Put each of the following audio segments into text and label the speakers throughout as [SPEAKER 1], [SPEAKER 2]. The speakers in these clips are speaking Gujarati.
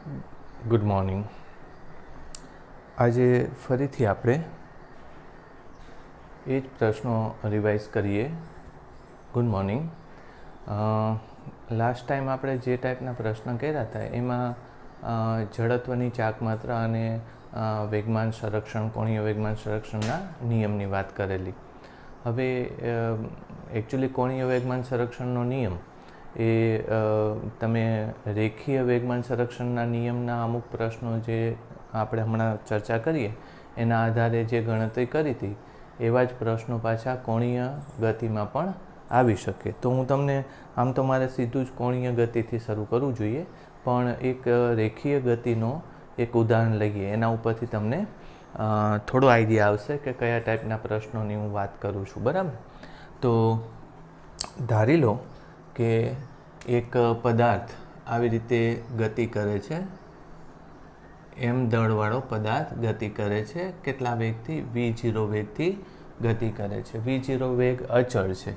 [SPEAKER 1] Good morning. આજે ફરીથી આપણે એ જ પ્રશ્નો રિવાઇઝ કરીએ. Good morning. લાસ્ટ ટાઈમ આપણે જે ટાઈપના પ્રશ્ન કર્યા હતા એમાં જડત્વની ચાકમાત્રા અને વેગમાન સંરક્ષણ, કોણીય વેગમાન સંરક્ષણના નિયમની વાત કરેલી. હવે એકચ્યુઅલી કોણીય વેગમાન સંરક્ષણનો નિયમ એ તમે રેખીય વેગમાન સંરક્ષણના નિયમના અમુક પ્રશ્નો જે આપણે હમણાં ચર્ચા કરીએ એના આધારે જે ગણતરી કરી હતી એવા જ પ્રશ્નો પાછા કોણીય ગતિમાં પણ આવી શકે. તો હું તમને આમ તો મારે સીધું જ કોણીય ગતિથી શરૂ કરવું જોઈએ, પણ એક રેખીય ગતિનો એક ઉદાહરણ લઈએ, એના ઉપરથી તમને થોડો આઈડિયા આવશે કે કયા ટાઈપના પ્રશ્નોની હું વાત કરું છું. બરાબર? તો ધારી લો કે એક પદાર્થ આવી રીતે ગતિ કરે છે, એમ દળવાળો પદાર્થ ગતિ કરે છે. કેટલા વેગથી? v0 વેગથી ગતિ કરે છે. v0 વેગ અચળ છે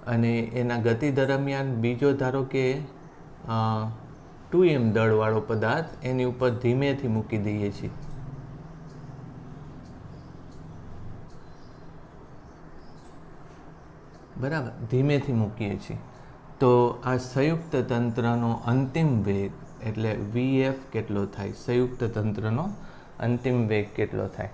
[SPEAKER 1] અને એના ગતિ દરમિયાન બીજો ધારો કે 2m દળવાળો પદાર્થ એની ઉપર ધીમેથી મૂકી દઈએ છીએ. બરાબર? ધીમેથી મૂકીએ છીએ તો આ સંયુક્ત તંત્રનો અંતિમ વેગ એટલે vf કેટલો થાય? સંયુક્ત તંત્રનો અંતિમ વેગ કેટલો થાય?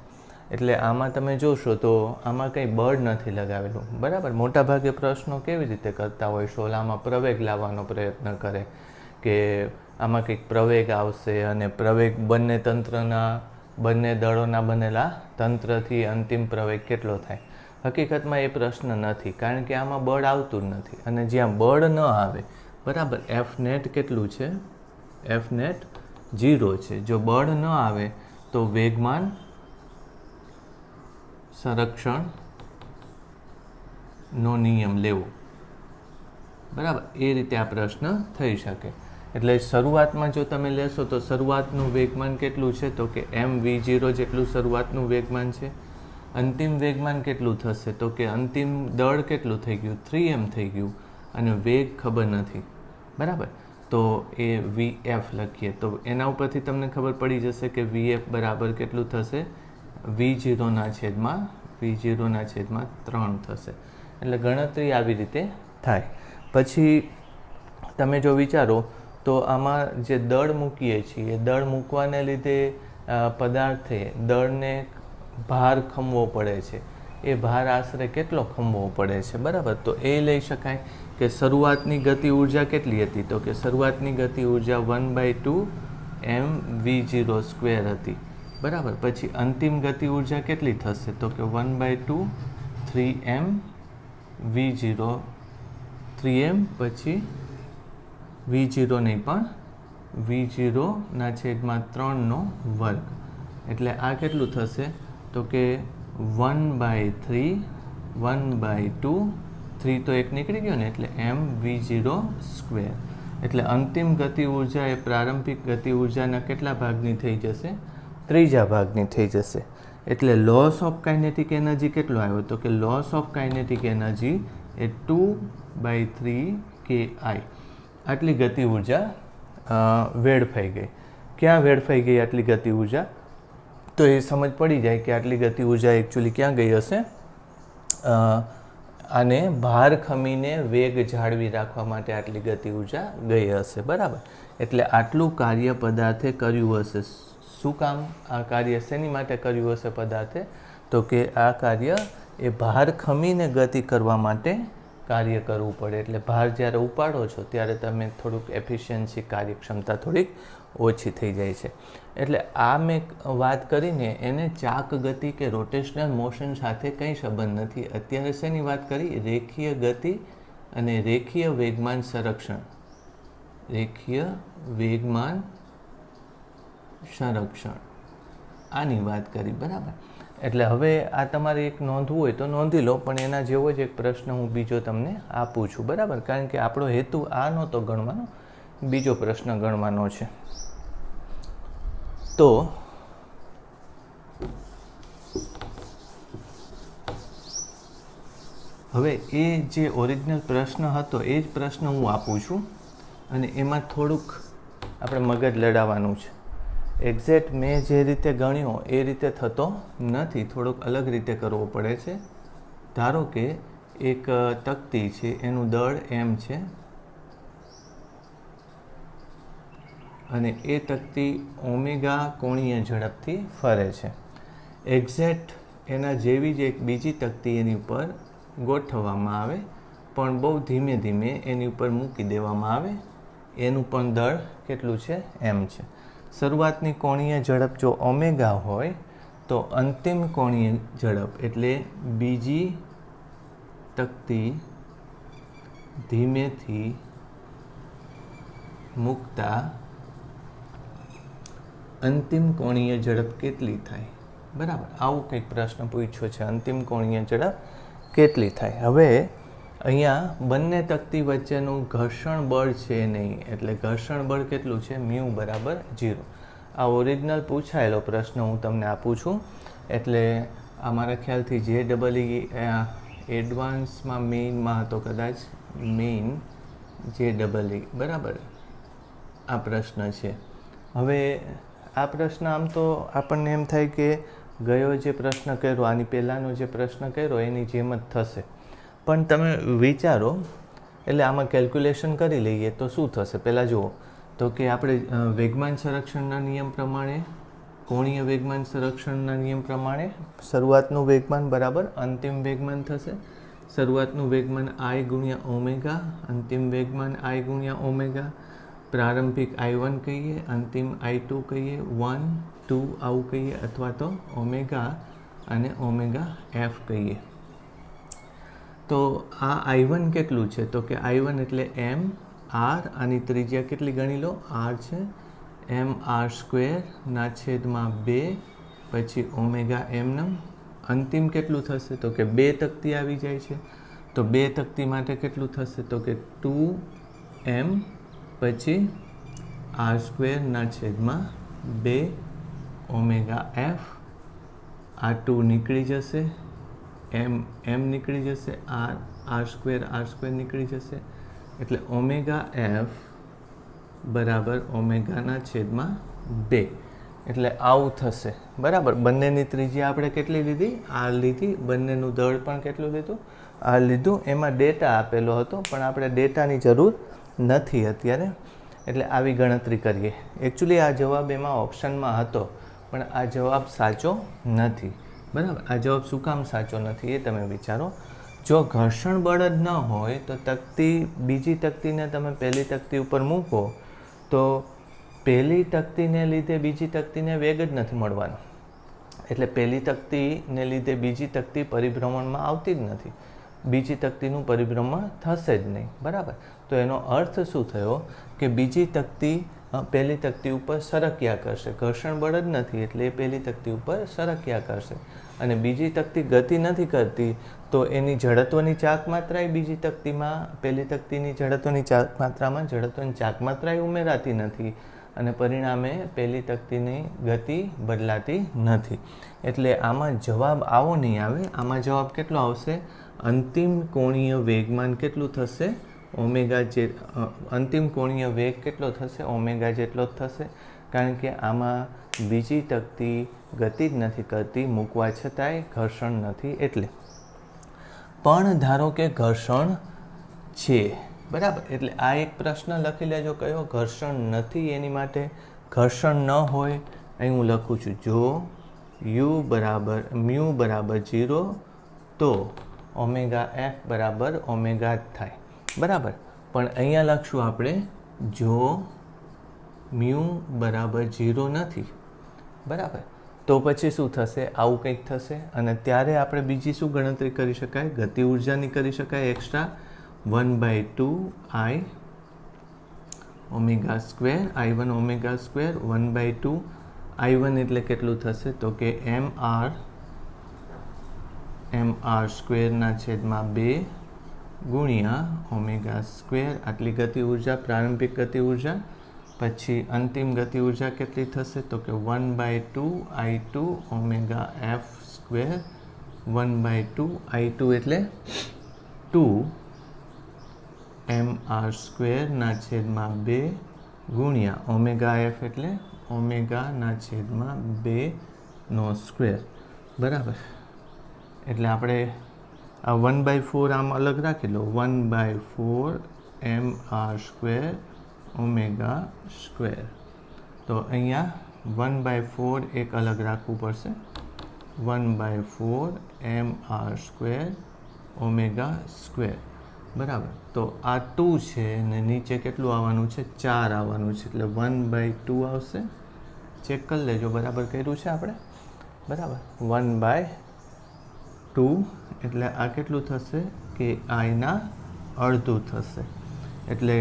[SPEAKER 1] એટલે આમાં તમે જોશો તો આમાં કંઈ બળ નથી લગાવેલું. બરાબર? મોટાભાગે પ્રશ્નો કેવી રીતે કરતા હોય, શોલામાં પ્રવેગ લાવવાનો પ્રયત્ન કરે કે આમાં કંઈક પ્રવેગ આવશે અને પ્રવેગ બંને દળોના બનેલા તંત્રથી અંતિમ પ્રવેગ કેટલો થાય. હકીકતમાં એ પ્રશ્ન નથી, કારણ કે આમાં બળ આવતું જ નથી. અને જ્યાં બળ ન આવે, બરાબર, એફ નેટ કેટલું છે? એફ નેટ 0 છે. જો બળ ન આવે તો વેગમાન સંરક્ષણનો નિયમ લેવો. બરાબર? એ રીતે આ પ્રશ્ન થઈ શકે. એટલે શરૂઆતમાં જો તમે લેશો તો શરૂઆતનું વેગમાન કેટલું છે? તો કે mv0 જેટલું શરૂઆતનું વેગમાન છે. અંતિમ વેગમાન કેટલું થશે? તો કે અંતિમ દળ કેટલું થઈ ગયું? 3m થઈ ગયું અને વેગ ખબર નથી. બરાબર? તો એ vf લખીએ તો એના ઉપરથી તમને ખબર પડી જશે કે vf બરાબર કેટલું થશે? v0 ના છેદમાં 3 થશે. એટલે ગણતરી આવી રીતે થાય. પછી તમે જો વિચારો તો આમાં જે દળ મૂકીએ છીએ એ દળ મૂકવાને લીધે પદાર્થે દળને ભાર ખમવો પડે છે. એ ભાર આશરે કેટલો ખમવો પડે છે? બરાબર? તો એ લઈ શકાય કે શરૂઆતની ગતિ ઉર્જા કેટલી હતી? તો કે શરૂઆતની ગતિ ઉર્જા 1/2 mv02 હતી. બરાબર? પછી અંતિમ ગતિ ઉર્જા કેટલી થશે? તો કે 1/2 3m v0 3m પછી v0 નહીં પણ v0 ના છેદમાં 3 વર્ગ. એટલે આ કેટલું થશે? તો કે 1/3 1/2 3 તો એક નીકળી ગયો ને, એટલે mv02. એટલે અંતિમ ગતિ ઉર્જા એ પ્રારંભિક ગતિ ઉર્જાના કેટલા ભાગની થઈ જશે? ત્રીજા ભાગની થઈ જશે. એટલે લોસ ઓફ કાઇનેટિક એનર્જી કેટલો આવ્યો? તો કે loss of kinetic energy A 2/3 ki. આટલી ગતિ ઉર્જા વેડફાઈ ગઈ. ક્યાં વેડફાઈ ગઈ આટલી ગતિ ઉર્જા? તો એ સમજ પડી જાય કે આટલી ગતિ ઉર્જા એકચ્યુઅલી ક્યાં ગઈ હશે? આને ભાર ખમીને વેગ જાળવી રાખવા માટે આટલી ગતિ ઉર્જા ગઈ હશે. બરાબર? એટલે આટલું કાર્ય પદાર્થે કર્યું હશે. શું કામ આ કાર્ય શેની માટે કર્યું હશે પદાર્થે? તો કે આ કાર્ય એ ભાર ખમીને ગતિ કરવા માટે કાર્ય કરવું પડે. એટલે ભાર જ્યારે ઉપાડો છો ત્યારે તમે થોડુંક એફિશિયન્સી, કાર્યક્ષમતા થોડીક ઓછી થઈ જાય છે. એટલે આ મેં વાત કરીને એને ચાક ગતિ કે રોટેશનલ મોશન સાથે કંઈ સંબંધ નથી. અત્યારે શેની વાત કરી? રેખીય ગતિ અને રેખીય વેગમાન સંરક્ષણ. રેખીય વેગમાન સંરક્ષણ આની વાત કરી. બરાબર? એટલે હવે આ તમારે એક નોંધવું હોય તો નોંધી લો, પણ એના જેવો જ એક પ્રશ્ન હું બીજો તમને આપું છું. બરાબર? કારણ કે આપણો હેતુ આ નહોતો ગણવાનો, બીજો પ્રશ્ન ગણવાનો છે. તો હવે એ જે ઓરિજિનલ પ્રશ્ન હતો એ જ પ્રશ્ન હું આપું છું અને એમાં થોડુંક આપણે મગજ લડાવવાનું છે. એક્ઝેક્ટ મેં જે રીતે ગણ્યો એ રીતે થતો નથી, થોડોક અલગ રીતે કરવો પડે છે. ધારો કે એક તકતી છે, એનું દળ m છે અને એ તકતી ઓમેગા કોણીય ઝડપથી ફરે છે. એક્ઝેક્ટ એના જેવી જ એક બીજી તકતી એની ઉપર ગોઠવવામાં આવે, પણ બહુ ધીમે ધીમે એની ઉપર મૂકી દેવામાં આવે. એનું પણ દળ કેટલું છે? m છે. શરૂઆતની કોણીય ઝડપ જો ઓમેગા હોય તો અંતિમ કોણીય ઝડપ એટલે બીજી તકતી ધીમેથી મૂકતા અંતિમ કોણીય ઝડપ કેટલી થાય? બરાબર, આવું કંઈક પ્રશ્ન પૂછ્યો છે. અંતિમ કોણીય ઝડપ કેટલી થાય? હવે અહીંયા બંને તકતી વચ્ચેનું ઘર્ષણ બળ છે નહીં, એટલે ઘર્ષણ બળ કેટલું છે? મ્યુ બરાબર 0. આ ઓરિજિનલ પૂછાયેલો પ્રશ્ન હું તમને આપું છું, એટલે આ મારા ખ્યાલથી જે ડબલ એડવાન્સમાં મેઇનમાં હતો, કદાચ મેઇન જે ડબલ બરાબર આ પ્રશ્ન છે. હવે આ પ્રશ્ન આમ તો આપણને એમ થાય કે ગયો જે પ્રશ્ન કર્યો, આની પહેલાંનો જે પ્રશ્ન કર્યો એની જેમ જ થશે, પણ તમે વિચારો, એટલે આમાં કેલ્ક્યુલેશન કરી લઈએ તો શું થશે. પહેલાં જુઓ તો કે આપણે વેગમાન સંરક્ષણના નિયમ પ્રમાણે, કોણીય વેગમાન સંરક્ષણના નિયમ પ્રમાણે શરૂઆતનું વેગમાન બરાબર અંતિમ વેગમાન થશે. શરૂઆતનું વેગમાન I ગુણ્યા ઓમેગા, અંતિમ વેગમાન I ગુણ્યા ઓમેગા. પ્રારંભિક I1 કહીએ, અંતિમ I2 કહીએ, 1, 2 આવું કહીએ, અથવા તો ઓમેગા અને ઓમેગા f કહીએ. તો આ I1 કેટલું છે? તો કે I1 એટલે m r, આની ત્રિજ્યા કેટલી ગણી લો? r છે. mr²/2 પછી ઓમેગા m. અંતિમ કેટલું થશે? તો કે 2 તકતી આવી જાય છે, તો 2 તકતી માટે કેટલું થશે? તો કે 2m પછી r²/2 ઓમેગા f. આ 2 નીકળી જશે, m નીકળી જશે, r² નીકળી જશે, એટલે ઓમેગા f બરાબર ω/2. એટલે આવું થશે. બરાબર, બંનેની ત્રિજ્યા આપણે કેટલી લીધી? r લીધી. બંનેનું દળ પણ કેટલું લીધું? r લીધું. એમાં ડેટા આપેલો હતો, પણ આપણે ડેટાની જરૂર નથી અત્યારે, એટલે આવી ગણતરી કરીએ. એકચ્યુઅલી આ જવાબ એમાં ઓપ્શનમાં હતો, પણ આ જવાબ સાચો નથી. બરાબર, આ જવાબ શું કામ સાચો નથી એ તમે વિચારો. જો ઘર્ષણ બળ જ ન હોય તો બીજી તકતીને તમે પહેલી તકતી ઉપર મૂકો તો પહેલી તકતીને લીધે બીજી તકતીને વેગ જ નથી મળવાનો, એટલે પહેલી તકતીને લીધે બીજી તકતી પરિભ્રમણમાં આવતી જ નથી, બીજી તકતીનું પરિભ્રમણ થશે જ નહીં. બરાબર, તો એનો અર્થ શું થયો કે બીજી તકતી પહેલી તકતી ઉપર સરક્યા કરશે. ઘર્ષણ બળ જ નથી એટલે એ પહેલી તકતી ઉપર સરક્યા કરશે, અને બીજી તકતી ગતિ નથી કરતી તો એની જડત્વની ચાક માત્રાએ બીજી તકતીમાં, પહેલી તકતીની જડત્વની ચાક માત્રામાં જડત્વની ચાક માત્રાએ ઉમેરાતી નથી, અને પરિણામે પહેલી તકતીની ગતિ બદલાતી નથી. એટલે આમાં જવાબ આવો નહીં આવે. આમાં જવાબ કેટલો આવશે? અંતિમ કોણીય વેગમાન કેટલું થશે? ઓમેગા જે અંતિમ કોણીય વેગ કેટલો થશે? ઓમેગા જેટલો જ થશે, કારણ કે આમાં બીજી તકતી ગતિ જ નથી કરતી, મૂકવા છતાંય ઘર્ષણ નથી એટલે. પણ ધારો કે ઘર્ષણ છે, બરાબર, એટલે આ એક પ્રશ્ન લખી લેજો કયો? ઘર્ષણ નથી. એની માટે ઘર્ષણ ન હોય, અહીં હું લખું છું, જો મ્યુ બરાબર 0 તો ઓમેગા f બરાબર ઓમેગા જ થાય. બરાબર, પણ અહીંયા લખશું આપણે જો મ્યુ બરાબર 0 નથી. બરાબર, તો પછી શું થશે? આવું કંઈક થશે, અને ત્યારે આપણે બીજી શું ગણતરી કરી શકાય? ગતિ ઉર્જાની કરી શકાય extra. 1/2 I omega square, I1 omega square, 1/2 I1 એટલે કેટલું થશે? તો કે mr²/2 ગુણ્યા ઓમેગા સ્ક્વેર. આટલી ગતિ ઉર્જા, પ્રારંભિક ગતિ ઉર્જા. પછી અંતિમ ગતિ ઉર્જા કેટલી થશે? તો કે 1/2 I2 ઓમેગા f². 1/2 I2 એટલે 2 mr²/2 ગુણ્યા ઓમેગા એફ એટલે ઓમેગાના છેદમાં 2નો સ્ક્વેર, બરાબર. એટલે આપણે આ 1/4 આમ અલગ રાખી લો, 1/4 mr² ઓમેગા સ્ક્વેર. તો અહીંયા 1/4 એક અલગ રાખવું પડશે, 1/4 mr² ઓમેગા સ્ક્વેર, બરાબર. તો આ 2 છે ને નીચે કેટલું આવવાનું છે, 4 આવવાનું છે, એટલે 1/2 આવશે. ચેક કરી લેજો બરાબર કર્યું છે આપણે, બરાબર. 1/2 એટલે આ કેટલું થશે કે આના અડધું થશે. એટલે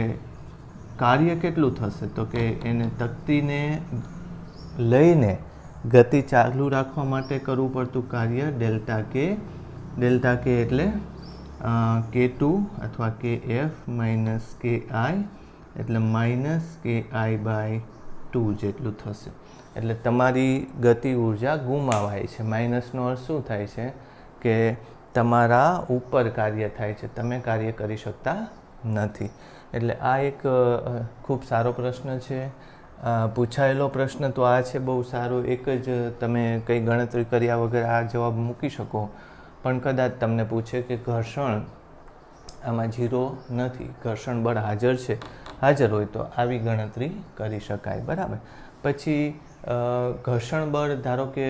[SPEAKER 1] કાર્ય કેટલું થશે તો કે એને તકતીને લઈને ગતિ ચાલુ રાખવા માટે કરવું પડતું કાર્ય ડેલ્ટા કે. ડેલ્ટા કે એટલે K2 અથવા KF માઇનસ KI એટલે -KI/2 જેટલું થશે. એટલે તમારી ગતિ ઉર્જા ગુમાવાય છે. માઇનસનો અર્થ શું થાય છે કે તમારા ઉપર કાર્ય થાય છે, તમે કાર્ય કરી શકતા નથી. એટલે આ એક ખૂબ સારો પ્રશ્ન છે. પૂછાયેલો પ્રશ્ન તો આ છે બહુ સારો, એક જ તમે કંઈ ગણતરી કર્યા વગર આ જવાબ મૂકી શકો. પણ કદાચ તમને પૂછે કે ઘર્ષણ આમાં 0 નથી, ઘર્ષણ બળ હાજર હોય તો આવી ગણતરી કરી શકાય, બરાબર. પછી ઘર્ષણ બળ ધારો કે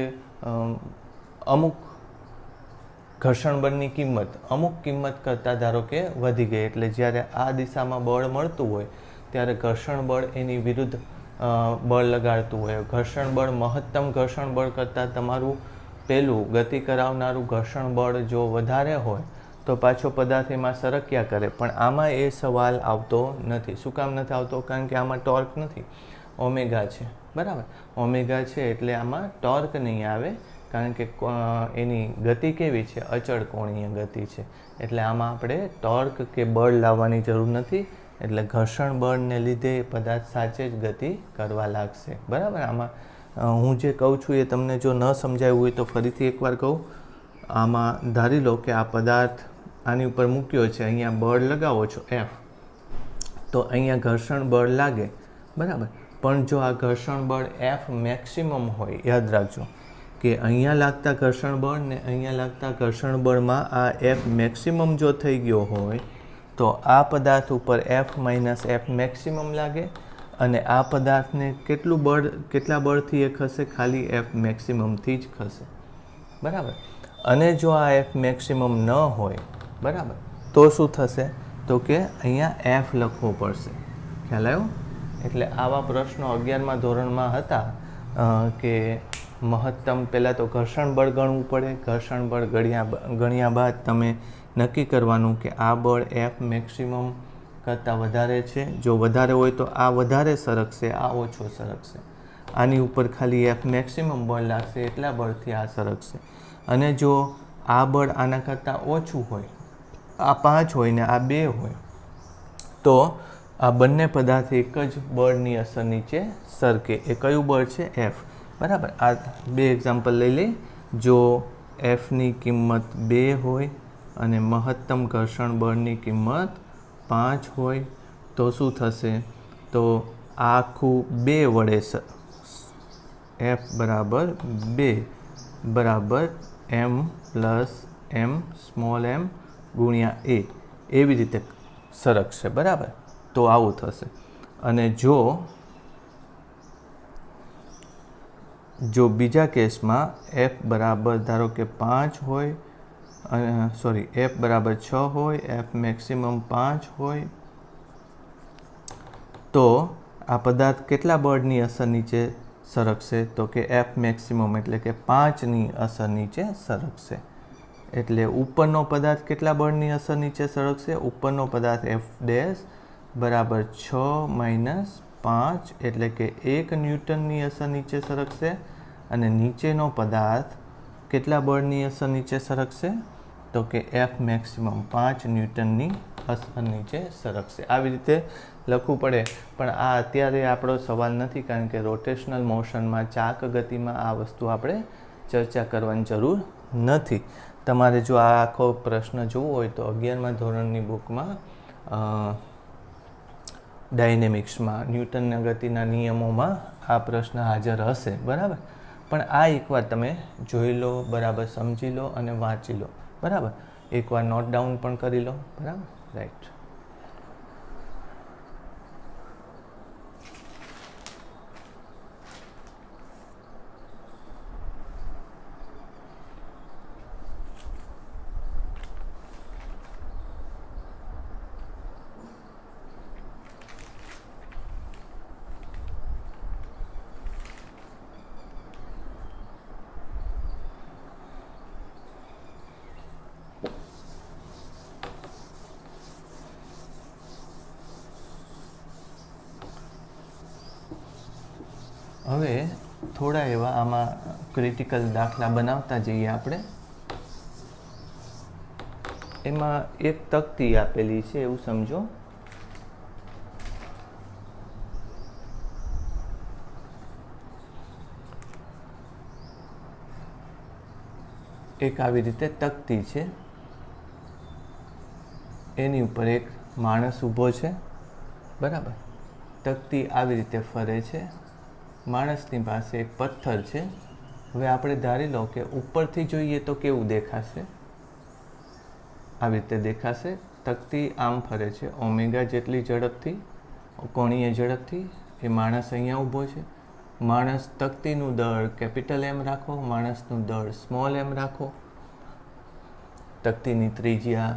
[SPEAKER 1] અમુક ઘર્ષણ બળની કિંમત અમુક કિંમત કરતાં ધારો કે વધી ગઈ, એટલે જ્યારે આ દિશામાં બળ મળતું હોય ત્યારે ઘર્ષણ બળ એની વિરુદ્ધ બળ લગાડતું હોય. ઘર્ષણ બળ મહત્તમ ઘર્ષણ બળ કરતાં તમારું પેલું ગતિ કરાવનારું ઘર્ષણ બળ જો વધારે હોય તો પાછો પદાર્થ એમાં સરક્યા કરે. પણ આમાં એ સવાલ આવતો નથી. શું કામ નથી આવતો? કારણ કે આમાં ટોર્ક નથી, ઓમેગા છે, બરાબર. ઓમેગા છે એટલે આમાં ટોર્ક નહીં આવે, કારણ કે એની ગતિ કેવી છે, અચળ કોણીય ગતિ છે. એટલે આમાં આપણે ટોર્ક કે બળ લાવવાની જરૂર નથી. એટલે ઘર્ષણ બળને લીધે પદાર્થ સાચે જ ગતિ કરવા લાગશે, બરાબર. આમાં હું જે કહું છું એ તમને જો ન સમજાયું હોય તો ફરીથી એકવાર કહું. આમાં ધારી લો કે આ પદાર્થ આની ઉપર મૂક્યો છે, અહીંયા બળ લગાવો છો F, તો અહીંયા ઘર્ષણ બળ લાગે, બરાબર. પણ જો આ ઘર્ષણ બળ F મેક્સિમમ હોય, યાદ રાખજો કે અહીંયા લાગતા ઘર્ષણ બળ ને અહીંયા લાગતા ઘર્ષણ બળમાં આ F મેક્સિમમ જો થઈ ગયો હોય તો આ પદાર્થ ઉપર F - F મેક્સિમમ લાગે, અને આ પદાર્થને કેટલા બળથી એ ખસે, ખાલી F મેક્સિમમથી જ ખસે, બરાબર. અને જો આ F મેક્સિમમ ન હોય, બરાબર, તો શું થશે તો કે અહીંયા F લખવો પડશે. ખ્યાલ આવ્યો? એટલે આવા પ્રશ્નો 11મા ધોરણમાં હતા કે મહત્તમ પહેલાં તો ઘર્ષણ બળ ગણવું પડે. ઘર્ષણ બળ ગણ્યા બાદ તમે નક્કી કરવાનું કે આ બળ F મેક્સિમમ કરતાં વધારે છે. જો વધારે હોય તો આ વધારે સરકશે, આ ઓછો સરકશે. આની ઉપર ખાલી F મેક્સિમમ બળ લાગશે, એટલા બળથી આ સરકશે. અને જો આ બળ આના કરતાં ઓછું હોય, આ 5 હોય ને આ 2 હોય, તો આ બંને પદાર્થ એક જ બળની અસર નીચે સરકે. એ કયું બળ છે? F, બરાબર. આ 2 એક્ઝામ્પલ લઈ લઈએ. જો Fની કિંમત 2 હોય અને મહત્તમ ઘર્ષણ બળની કિંમત 5 હોય તો શું થશે? તો આ આખું 2 વડે F બરાબર 2 બરાબર m + m સ્મોલ m ગુણ્યા a એવી રીતે સરકશે, બરાબર. તો આવું થશે. અને જો બીજા કેસમાં F બરાબર ધારો કે 5 હોય, F બરાબર 6 હોય, F મેક્સિમમ 5 હોય, તો આ પદાર્થ કેટલા બળની અસર નીચે સરકશે? તો કે F મેક્સિમમ એટલે કે 5ની અસર નીચે સરકશે. એટલે ઉપરનો પદાર્થ કેટલા બળની અસર નીચે સરકશે? ઉપરનો પદાર્થ F' બરાબર 6 - 5 એટલે કે 1 ન્યૂટનની અસર નીચે સરકશે. અને નીચેનો પદાર્થ કેટલા બળની અસર નીચે સરકશે? તો કે F મેક્સિમમ 5 ન્યૂટનની અસર નીચે સરકશે. આવી રીતે લખવું પડે. પણ આ અત્યારે આપણો સવાલ નથી, કારણ કે રોટેશનલ મોશનમાં ચાક ગતિમાં આ વસ્તુ આપણે ચર્ચા કરવાની જરૂર નથી. તમારે જો આ આખો પ્રશ્ન જોવો હોય તો 11મા ધોરણની બુકમાં ડાયનેમિક્સમાં, ન્યૂટનના ગતિના નિયમોમાં આ પ્રશ્ન હાજર હશે, બરાબર. પણ આ એકવાર તમે જોઈ લો, બરાબર સમજી લો અને વાંચી લો, બરાબર. એકવાર નોટ ડાઉન પણ કરી લો, બરાબર. રાઈટ. હવે થોડા એવા આમાં ક્રિટિકલ દાખલા બનાવતા જઈએ આપણે. એમાં એક તકતી આપેલી છે એવું સમજો. એક આવી રીતે તકતી છે, એની ઉપર એક માણસ ઊભો છે, બરાબર. તકતી આવી રીતે ફરે છે, માણસની પાસે એક પથ્થર છે. હવે આપણે ધારી લો કે ઉપરથી જોઈએ તો કેવું દેખાશે, આવી રીતે દેખાશે. તકતી આમ ફરે છે ઓમેગા જેટલી ઝડપથી, કોણીય ઝડપથી. એ માણસ અહીંયા ઊભો છે. માણસ તકતીનું દળ કેપિટલ એમ રાખો, માણસનું દળ સ્મોલ એમ રાખો. તકતીની ત્રિજ્યા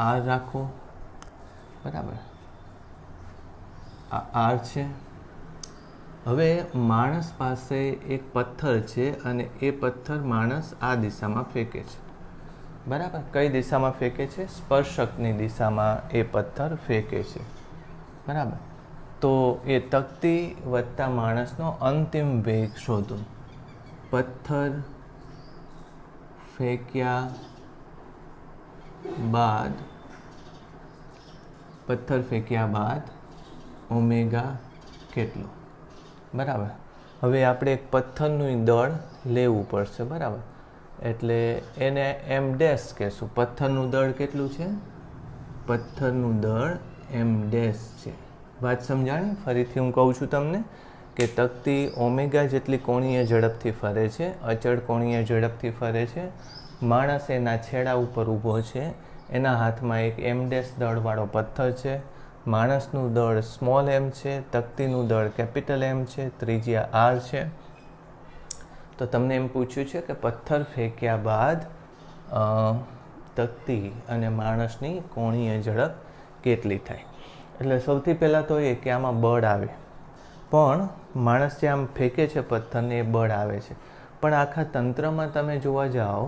[SPEAKER 1] આર રાખો, બરાબર. આ આર છે. હવે માણસ પાસે એક પથ્થર છે અને એ પથ્થર માણસ આ દિશામાં ફેંકે છે, બરાબર. કઈ દિશામાં ફેંકે છે? સ્પર્શકની દિશામાં એ પથ્થર ફેંકે છે, બરાબર. તો એ તકતી વત્તા માણસનો અંતિમ વેગ શોધો. પથ્થર ફેંક્યા બાદ ઓમેગા કેટલો, બરાબર. હવે આપણે એક પથ્થરનું દળ લેવું પડશે, બરાબર. એટલે એને એમ ડેશ કહેશું. પથ્થરનું દળ કેટલું છે? પથ્થરનું દળ એમ ડેશ છે. વાત સમજાણી? ફરીથી હું કહું છું તમને કે તકતી ઓમેગા જેટલી કોણીય ઝડપથી ફરે છે, અચળ કોણીય ઝડપથી ફરે છે. માણસ એના છેડા ઉપર ઊભો છે, એના હાથમાં એક એમ ડેશ દળવાળો પથ્થર છે. માણસનું દળ સ્મોલ એમ છે, તકતીનું દળ કેપિટલ એમ છે, ત્રિજ્યા આર છે. તો તમને એમ પૂછ્યું છે કે પથ્થર ફેંક્યા બાદ તકતી અને માણસની કોણીય ઝડપ કેટલી થાય. એટલે સૌથી પહેલાં તો એ કે આમાં બળ આવે, પણ માણસ જે આમ ફેંકે છે પથ્થરને એ બળ આવે છે. પણ આખા તંત્રમાં તમે જોવા જાઓ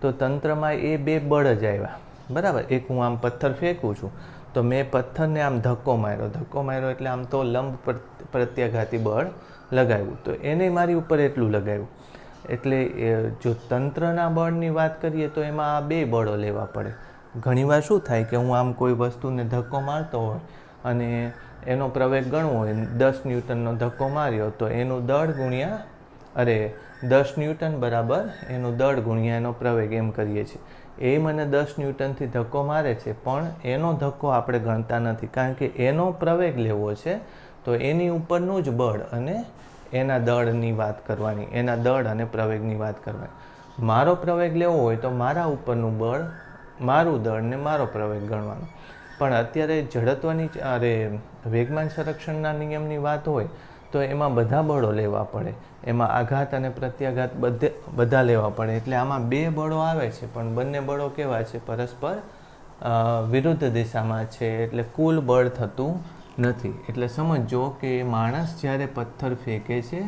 [SPEAKER 1] તો તંત્રમાં એ બે બળ જ આવ્યા, બરાબર. એક હું આમ પથ્થર ફેંકું છું તો મેં પથ્થરને આમ ધક્કો માર્યો એટલે આમ તો લંબ પ્રત્યાઘાતી બળ લગાવ્યું, તો એને મારી ઉપર એટલું લગાવ્યું. એટલે જો તંત્રના બળની વાત કરીએ તો એમાં આ બે બળો લેવા પડે. ઘણીવાર શું થાય કે હું આમ કોઈ વસ્તુને ધક્કો મારતો હોય અને એનો પ્રવેગ ગણવો હોય, 10 ન્યૂટનનો ધક્કો માર્યો તો એનું દળ ગુણ્યા 10 ન્યૂટન બરાબર એનું દળ ગુણ્યા એનો પ્રવેગ એમ કરીએ છીએ. એ મને 10 ન્યૂટનથી ધક્કો મારે છે, પણ એનો ધક્કો આપણે ગણતા નથી, કારણ કે એનો પ્રવેગ લેવો છે. તો એની ઉપરનું જ બળ અને એના દળની વાત કરવાની, એના દળ અને પ્રવેગની વાત કરવાની. મારો પ્રવેગ લેવો હોય તો મારા ઉપરનું બળ, મારું દળ ને મારો પ્રવેગ ગણવાનો. પણ અત્યારે વેગમાન સંરક્ષણના નિયમની વાત હોય તો એમાં બધા બળો લેવા પડે, એમાં આઘાત અને પ્રત્યાઘાત બધા લેવા પડે. એટલે આમાં બે બળો આવે છે, પણ બંને બળો કેવા છે? પરસ્પર વિરુદ્ધ દિશામાં છે, એટલે કુલ બળ થતું નથી. એટલે સમજો કે માણસ જ્યારે પથ્થર ફેંકે છે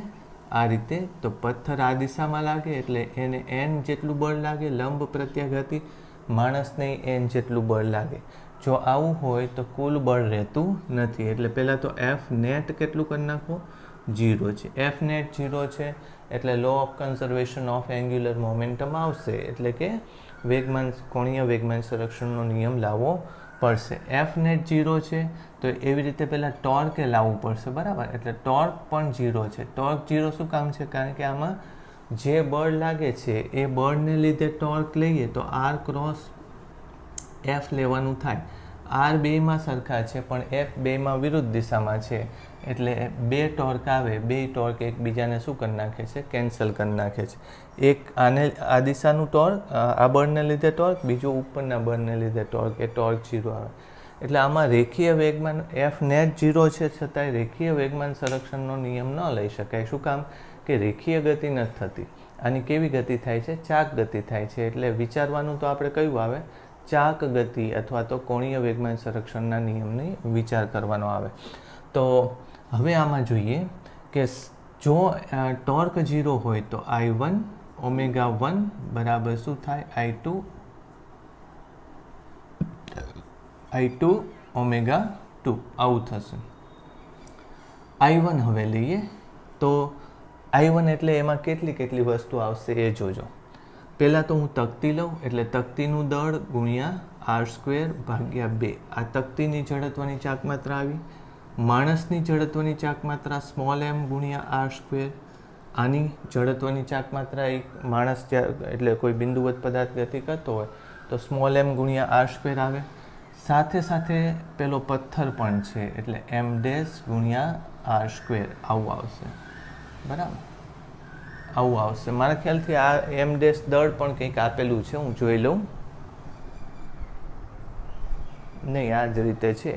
[SPEAKER 1] આ રીતે, તો પથ્થર આ દિશામાં લાગે એટલે એને n જેટલું બળ લાગે લંબ પ્રત્યાઘાતી, માણસને n જેટલું બળ લાગે. જો આવું હોય તો કુલ બળ રહેતું નથી. એટલે પહેલાં તો એફ નેટ કેટલું કરી નાખો? 0 છે. એફ નેટ 0 છે એટલે law of conservation of angular momentum આવશે, એટલે કે કોણીય વેગમાન સંરક્ષણનો નિયમ લાવવો પડશે. એફ નેટ 0 છે તો એવી રીતે પહેલાં ટોર્કે લાવવું પડશે, બરાબર. એટલે ટોર્ક પણ 0 છે. ટોર્ક 0 શું કામ છે? કારણ કે આમાં જે બળ લાગે છે એ બળને લીધે ટોર્ક લઈએ તો આર ક્રોસ એફ લેવાનું થાય. આર બેમાં સરખા છે પણ એફ બેમાં વિરુદ્ધ દિશામાં છે, એટલે બે ટોર્ક આવે, બે ટોર્ક એકબીજાને શું કરી નાખે છે, કેન્સલ કરી નાખે છે. એક આ દિશાનું ટોર્ક, આ બળને લીધે ટોર્ક, બીજું ઉપરના બળને લીધે ટોર્ક, એ ટોર્ક 0 આવે. એટલે આમાં રેખીય વેગમાન એફ નેટ 0 છે, છતાંય રેખીય વેગમાન સંરક્ષણનો નિયમ ન લઈ શકાય. શું કામ? કે રેખીય ગતિ નથી થતી. આની કેવી ગતિ થાય છે? ચાક ગતિ થાય છે. એટલે વિચારવાનું તો આપણે કયું આવે? ચાક ગતિ અથવા તો કોણીય વેગમાન સંરક્ષણના નિયમની વિચાર કરવાનો આવે. તો હવે આમાં જોઈએ કે જો ટોર્ક 0 હોય તો I1 ઓમેગા 1 બરાબર શું થાય? I2 ઓમેગા 2 આવું થશે. I1 હવે લઈએ તો I1 એટલે એમાં કેટલી વસ્તુ આવશે એ જોજો. પહેલાં તો હું તકતી લઉં, એટલે તકતીનું દળ ગુણ્યા r² ભાગ્યા 2. આ તકતીની જડત્વની ચાકમાત્રા આવી. માણસની જડત્વની ચાકમાત્રા સ્મોલ m ગુણ્યા r². આની જડત્વની ચાકમાત્રા એક માણસ એટલે કોઈ બિંદુવત પદાર્થ ગતિ કરતો હોય તો સ્મોલ m ગુણ્યા r² આવે. સાથે સાથે પેલો પથ્થર પણ છે, એટલે m ડેશ ગુણ્યા r². આવું આવશે. બરાબર, આવું આવશે. મારા ખ્યાલથી આ m ડેશ દળ પણ કંઈક આપેલું છે, હું જોઈ લઉં. નહીં, આ જ રીતે છે,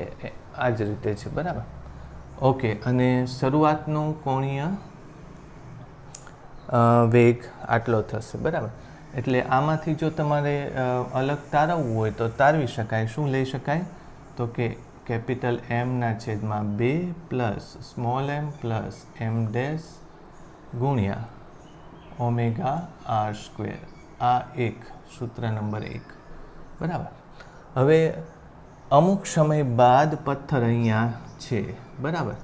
[SPEAKER 1] આ જ રીતે છે. બરાબર, ઓકે. અને શરૂઆતનું કોણીય વેગ આટલો થશે. બરાબર, એટલે આમાંથી જો તમારે અલગ તારવવું હોય તો તારવી શકાય. શું લઈ શકાય? તો કે કેપિટલ M ના છેદમાં 2 plus small m plus m dash ગુણ્યા ઓમેગા r². આ એક સૂત્ર નંબર 1. બરાબર, હવે અમુક સમય બાદ પથ્થર અહીંયા છે. બરાબર,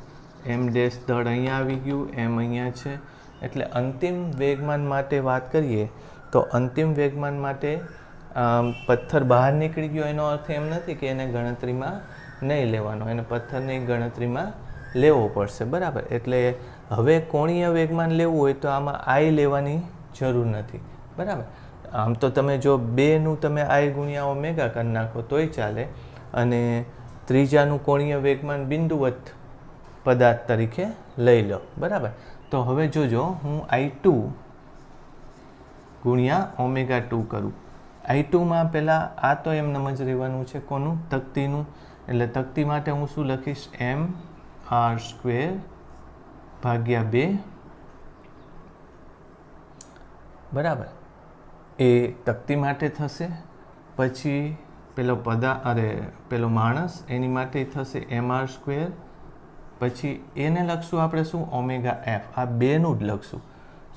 [SPEAKER 1] m ડેશ દળ અહીંયા આવી ગયું, m અહીંયા છે. એટલે અંતિમ વેગમાન માટે વાત કરીએ તો અંતિમ વેગમાન માટે પથ્થર બહાર નીકળી ગયો એનો અર્થ એમ નથી કે એને ગણતરીમાં નહીં લેવાનો, એને પથ્થરની ગણતરીમાં લેવો પડશે. બરાબર, એટલે હવે કોણીય વેગમાન લેવું હોય તો આમાં I લેવાની જરૂર નથી. બરાબર, આમ તો તમે જો 2નું તમે I ગુણ્યા ઓમેગા કરી નાખો તોય ચાલે, અને ત્રીજાનું કોણીય વેગમાન બિંદુવત પદાર્થ તરીકે લઈ લો. બરાબર, તો હવે જોજો હું I2 ગુણ્યા ઓમેગા 2 કરું. I2માં પહેલાં આ તો એમનેમ જ રહેવાનું છે. કોનું? તકતીનું. એટલે તકતી માટે હું શું લખીશ? m r² ભાગ્યા 2. બરાબર, એ તકતી માટે થશે. પછી પેલો માણસ એની માટે થશે m r². પછી એને લખશું આપણે શું? Omega f. આ બેનું જ લખશું.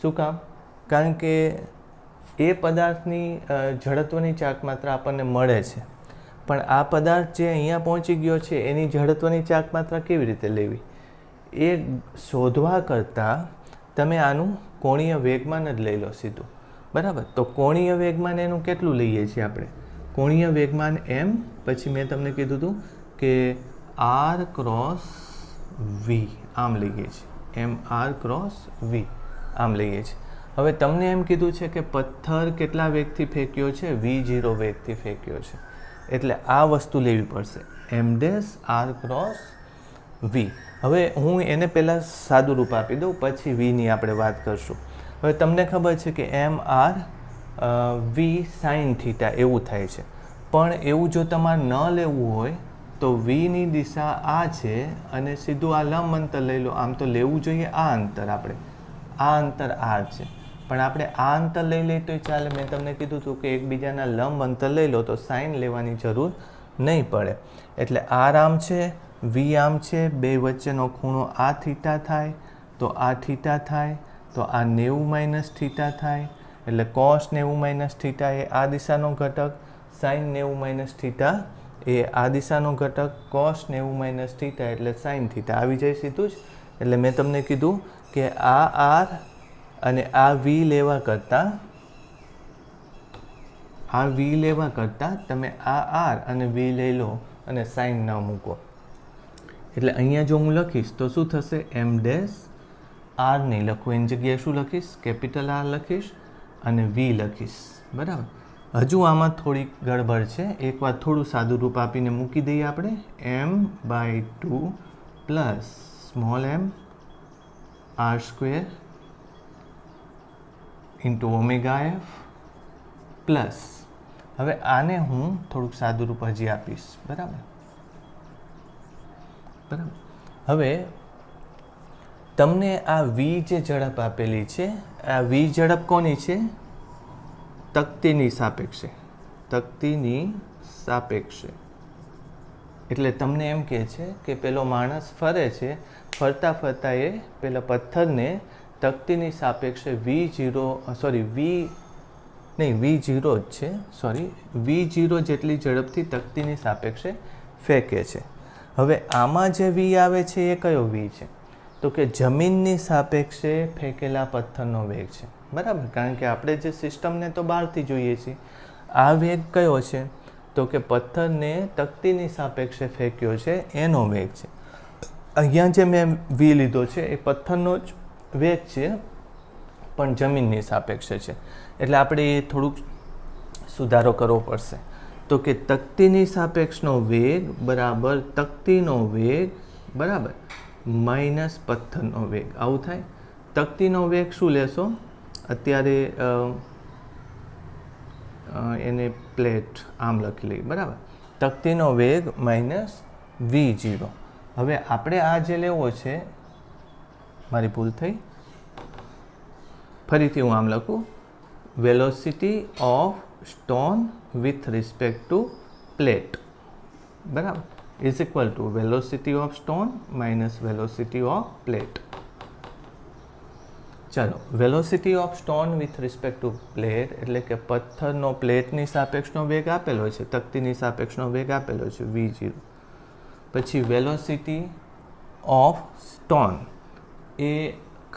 [SPEAKER 1] શું કામ? કારણ કે એ પદાર્થની જડત્વની ચાકમાત્રા આપણને મળે છે, પણ આ પદાર્થ જે અહીંયા પહોંચી ગયો છે એની જડત્વની ચાકમાત્રા કેવી રીતે લેવી એ શોધવા કરતાં તમે આનું કોણીય વેગમાન જ લઈ લો સીધું. બરાબર, તો કોણીય વેગમાન એનું કેટલું લઈએ છીએ આપણે? કોણીય વેગમાન m, પછી મેં તમને કીધું હતું કે r ક્રોસ v આમ લઈએ છીએ, m r ક્રોસ v આમ લઈએ છીએ. હવે તમને એમ કીધું છે કે પથ્થર કેટલા વેગથી ફેંક્યો છે? v0 વેગથી ફેંક્યો છે. એટલે આ વસ્તુ લેવી પડશે, m dash r cross v. હવે હું એને પહેલાં સાદું રૂપ આપી દઉં, પછી vની આપણે વાત કરશું. હવે તમને ખબર છે કે m r v sine theta એવું થાય છે, પણ એવું જો તમારે ન લેવું હોય તો vની દિશા આ છે અને સીધું આ લંબ અંતર લઈ લો. આમ તો લેવું જોઈએ આ અંતર, આપણે આ અંતર r છે, પણ આપણે આ અંતર લઈ લઈએ તો ચાલે. મેં તમને કીધું હતું કે એકબીજાના લંબ અંતર લઈ લો તો સાઇન લેવાની જરૂર નહીં પડે. એટલે r આમ છે, v આમ છે, બે વચ્ચેનો ખૂણો આ થીટા થાય તો આ થીટા થાય, તો આ 90 માઇનસ થીટા થાય. એટલે cos 90 માઇનસ થીટા એ આ દિશાનો ઘટક, સાઇન 90 માઇનસ થીટા એ આ દિશાનો ઘટક, cos 90 માઇનસ થીટા એટલે સાઇન થીટા આવી જાય સીધું જ. એટલે મેં તમને કીધું કે આ r અને આ v લેવા કરતાં તમે આ r અને v લઈ લો અને સાઇન ન મૂકો. એટલે અહીંયા જો હું લખીશ તો શું થશે? m ડેશ r નહીં લખું, એની જગ્યાએ શું લખીશ? કેપિટલ R લખીશ અને v લખીશ. બરાબર, હજુ આમાં થોડીક ગડબડ છે. એકવાર થોડું સાદું રૂપ આપીને મૂકી દઈએ આપણે. m/2 plus small m r² into omega F plus, હવે આને હું થોડુંક સાદું રૂપ હજી આપીશ. બરાબર. હવે તમને આ વી જે ઝડપ આપેલી છે, આ વી ઝડપ કોની છે? તકતીની સાપેક્ષે. તકતીની સાપેક્ષે એટલે તમને એમ કહે છે કે પેલો માણસ ફરે છે, ફરતા ફરતા એ પેલા પથ્થરને તકતીની સાપેક્ષે v0 જેટલી ઝડપથી તકતીની સાપેક્ષે ફેંકે છે. હવે આમાં જે વી આવે છે એ કયો વી છે? તો કે જમીનની સાપેક્ષે ફેંકેલા પથ્થરનો વેગ છે. બરાબર, કારણ કે આપણે જે સિસ્ટમને તો બહારથી જોઈએ છીએ. આ વેગ કયો છે? તો કે પથ્થરને તકતીની સાપેક્ષે ફેંક્યો છે એનો વેગ છે. અહીંયા જે મેં વી લીધો છે એ પથ્થરનો જ વેગ છે, પણ જમીનની સાપેક્ષે છે. એટલે આપણે એ થોડુંક સુધારો કરવો પડશે. તો કે તકતીની સાપેક્ષનો વેગ બરાબર તકતીનો વેગ બરાબર માઇનસ પથ્થરનો વેગ. આવું થાય. તકતીનો વેગ શું લેશો? અત્યારે એને પ્લેટ આમ લખી લઈએ. બરાબર. તકતીનો વેગ માઇનસ v0. હવે આપણે આ જે લેવો છે, મારી ભૂલ થઈ, ફરીથી હું આમ લખું. Velocity of stone with respect to plate બરાબર is equal to velocity of stone minus velocity of plate. ચાલો, velocity of stone with respect to plate એટલે કે પથ્થરનો પ્લેટની સાપેક્ષનો વેગ આપેલો છે, તકતીની સાપેક્ષનો વેગ આપેલો છે v0. પછી વેલોસિટી ઓફ સ્ટોન એ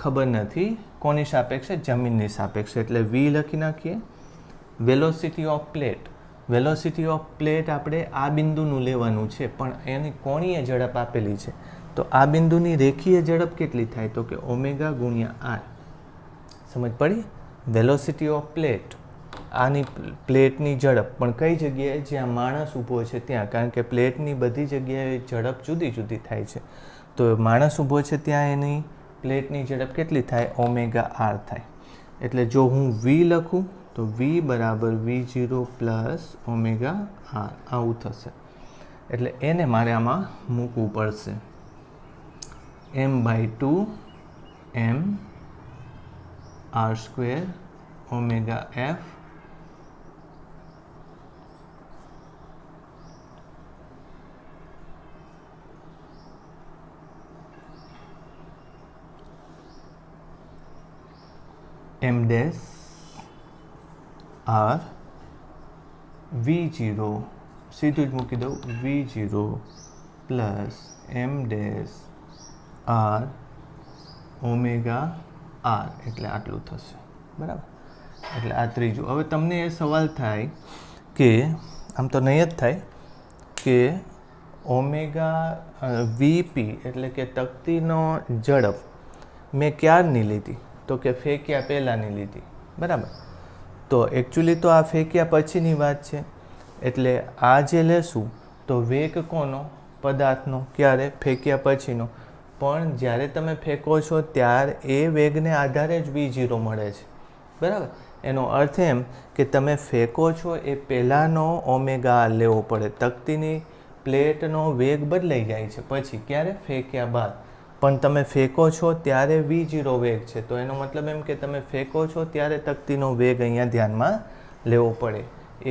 [SPEAKER 1] ખબર નથી કોની સાપેક્ષે? જમીનની સાપેક્ષે, એટલે v લખી નાખીએ. Velocity of plate, velocity of plate આપણે આ બિંદુનું લેવાનું છે, પણ એની કોણીય ઝડપ આપેલી છે. તો આ બિંદુની રેખીય ઝડપ કેટલી થાય? તો કે ઓમેગા ગુણ્યા r. સમજ પડી? વેલોસિટી ઓફ પ્લેટ, આની પ્લેટની ઝડપ, પણ કઈ જગ્યાએ? જ્યાં માણસ ઊભો છે ત્યાં, કારણ કે પ્લેટની બધી જગ્યાએ ઝડપ જુદી જુદી થાય છે. તો માણસ ઊભો છે ત્યાં એની પ્લેટની ઝડપ કેટલી થાય? ઓમેગા r થાય. એટલે જો હું v લખું તો v બરાબર v0 પ્લસ ઓમેગા r આવું થશે. એટલે એને મારે આમાં મૂકવું પડશે. m/2 m r² omega f m dash r v0 સીધું જ મૂકી દઉં. v0 plus m dash r omega r એટલે આટલું થશે. બરાબર. એટલે આ ત્રીજું. હવે તમને એ સવાલ થાય કે આમ તો નહીં જ થાય કે ઓમેગા વીપી એટલે કે તકતીનો ઝડપ મેં ક્યારની લીધી? તો કે ફેંક્યા પહેલાંની લીધી. બરાબર. તો એકચ્યુઅલી તો આ ફેંક્યા પછીની વાત છે. એટલે આ જે લેશું તો વેગ કોનો? પદાર્થનો. ક્યારે? ફેંક્યા પછીનો. પણ જ્યારે તમે ફેંકો છો ત્યારે એ વેગને આધારે જ v0 મળે છે. બરાબર. એનો અર્થ એમ કે તમે ફેંકો છો એ પહેલાંનો ઓમેગા લેવો પડે. તકતીની પ્લેટનો વેગ બદલાઈ જાય છે પછી. ક્યારે? ફેંક્યા બાદ. પણ તમે ફેંકો છો ત્યારે v0 વેગ છે, તો એનો મતલબ એમ કે તમે ફેંકો છો ત્યારે તકતીનો વેગ અહીંયા ધ્યાનમાં લેવો પડે.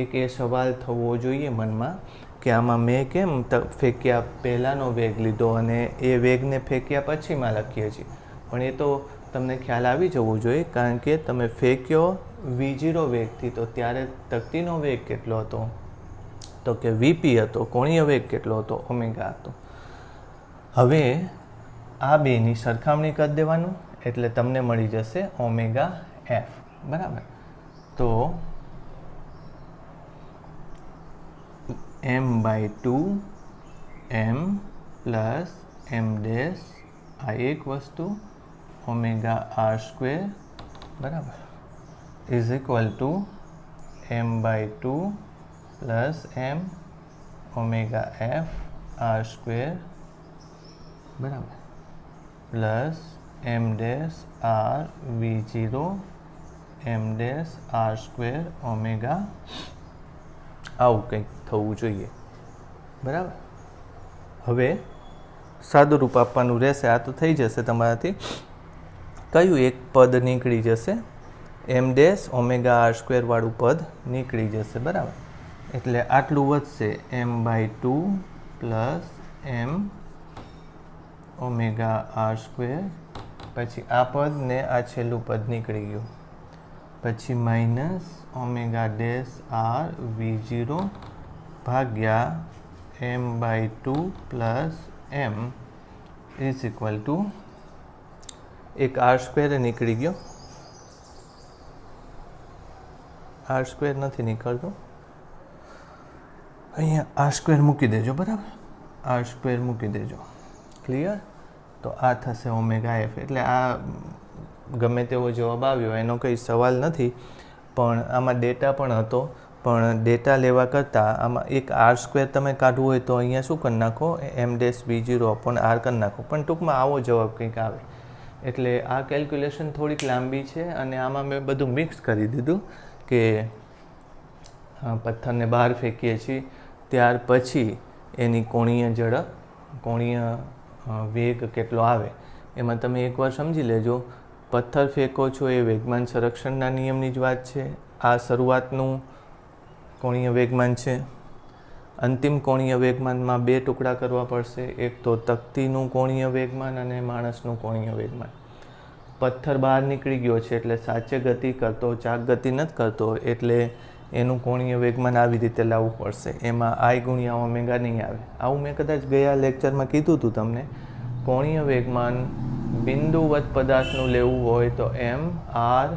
[SPEAKER 1] એક એ સવાલ થવો જોઈએ મનમાં કે આમાં મેં કેમ ફેંક્યા પહેલાંનો વેગ લીધો અને એ વેગને ફેંક્યા પછીમાં લખીએ છીએ. પણ એ તો તમને ખ્યાલ આવી જવો જોઈએ, કારણ કે તમે ફેંક્યો v0 વેગથી, તો ત્યારે તકતીનો વેગ કેટલો હતો? તો કે વીપી હતો. કોણીય વેગ કેટલો હતો? ઓમેગા હતો. હવે આ બેની સરખામણી કરી દેવાનું એટલે તમને મળી જશે ઓમેગા એફ. બરાબર. તો m/2 m plus m dash આ એક વસ્તુ ઓમેગા r² બરાબર is equal to m/2 plus m omega F r square બરાબર plus m dash r v0 m dash r square omega આવું કંઈક થવું જોઈએ બરાબર. હવે સાદું રૂપ આપવાનું રહેશે. આ તો થઈ જશે તમારાથી. કયું એક પદ નીકળી જશે? m dash omega R square વાળું પદ નીકળી જશે બરાબર. એટલે આટલું વધશે m/2 plus m omega R square. પછી આ પદ ને આ છેલ્લું પદ નીકળી ગયું. પછી minus omega dash r v0 ભાગ્યા m/2 plus m is equal two એક આર સ્ક્વેર નીકળી ગયો. આર સ્ક્વેર નથી નીકળતો. અહીંયા આર સ્ક્વેર મૂકી દેજો બરાબર. આર સ્ક્વેર મૂકી દેજો. ક્લિયર? તો આ થશે ઓમેગા એફ. એટલે આ ગમે તેવો જવાબ આવ્યો એનો કંઈ સવાલ નથી, પણ આમાં ડેટા પણ હતો. પણ ડેટા લેવા કરતાં આમાં એક આર સ્ક્વેર તમે કાઢવું હોય તો અહીંયા શું કરી નાખો, m dash v0 upon R કરી નાખો. પણ ટૂંકમાં આવો જવાબ કંઈક આવે. એટલે આ કેલ્ક્યુલેશન થોડીક લાંબી છે અને આમાં મેં બધું મિક્સ કરી દીધું કે પથ્થરને બહાર ફેંકીએ છીએ ત્યાર પછી એની કોણીય ઝડપ, કોણીય વેગ કેટલો આવે એમાં તમે એકવાર સમજી લેજો. પથ્થર ફેંકો છો એ વેગમાન સંરક્ષણના નિયમની જ વાત છે. આ શરૂઆતનું કોણીય વેગમાન છે. અંતિમ કોણીય વેગમાનમાં બે ટુકડા કરવા પડશે. એક તો તકતીનું કોણીય વેગમાન અને માણસનું કોણીય વેગમાન. પથ્થર બહાર નીકળી ગયો છે એટલે સાચે ગતિ કરતો, ચાક ગતિ નથી કરતો, એટલે એનું કોણીય વેગમાન આવી રીતે લાવવું પડશે. એમાં I ગુણ્યા ઓમેગા નહીં આવે. આવું મેં કદાચ ગયા લેક્ચરમાં કીધું હતું તમને. કોણીય વેગમાન બિંદુવત પદાર્થનું લેવું હોય તો m r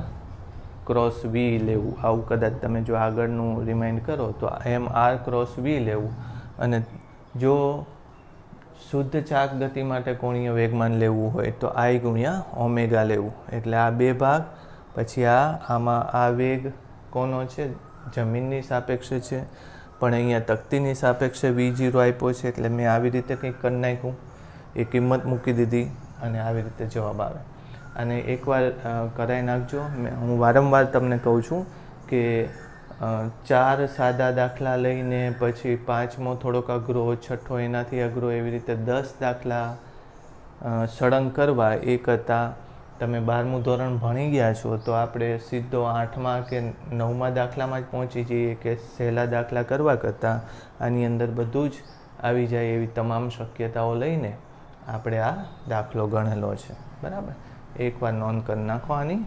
[SPEAKER 1] ક્રોસ v લેવું. આવું કદાચ તમે જો આગળનું રિમાઇન્ડ કરો તો m r ક્રોસ v લેવું. અને જો શુદ્ધ ચાક ગતિ માટે કોણીય વેગમાન લેવું હોય તો I ગુણ્યા ઓમેગા લેવું. એટલે આ બે ભાગ. પછી આમાં આ વેગ કોનો છે? જમીનની સાપેક્ષે છે, પણ અહીંયા તકતીની સાપેક્ષે v0 આપ્યો છે એટલે મેં આવી રીતે કંઈક કરી નાખ્યું. એ કિંમત મૂકી દીધી અને આવી રીતે જવાબ આવે. અને એકવાર કરાવી નાખજો. હું વારંવાર તમને કહું છું કે 4 સાદા દાખલા લઈને પછી 5મો થોડોક અઘરો, 6ઠ્ઠો એનાથી અઘરો, એવી રીતે 10 દાખલા સળંગ કરવા એ કરતાં તમે 12મું ધોરણ ભણી ગયા છો તો આપણે સીધો 8મા કે 9મા દાખલામાં જ પહોંચી જઈએ કે સહેલા દાખલા કરવા કરતાં આની અંદર બધું જ આવી જાય એવી તમામ શક્યતાઓ લઈને આપણે આ દાખલો ગણેલો છે બરાબર. એકવાર નોંધ કરી નાખો આની.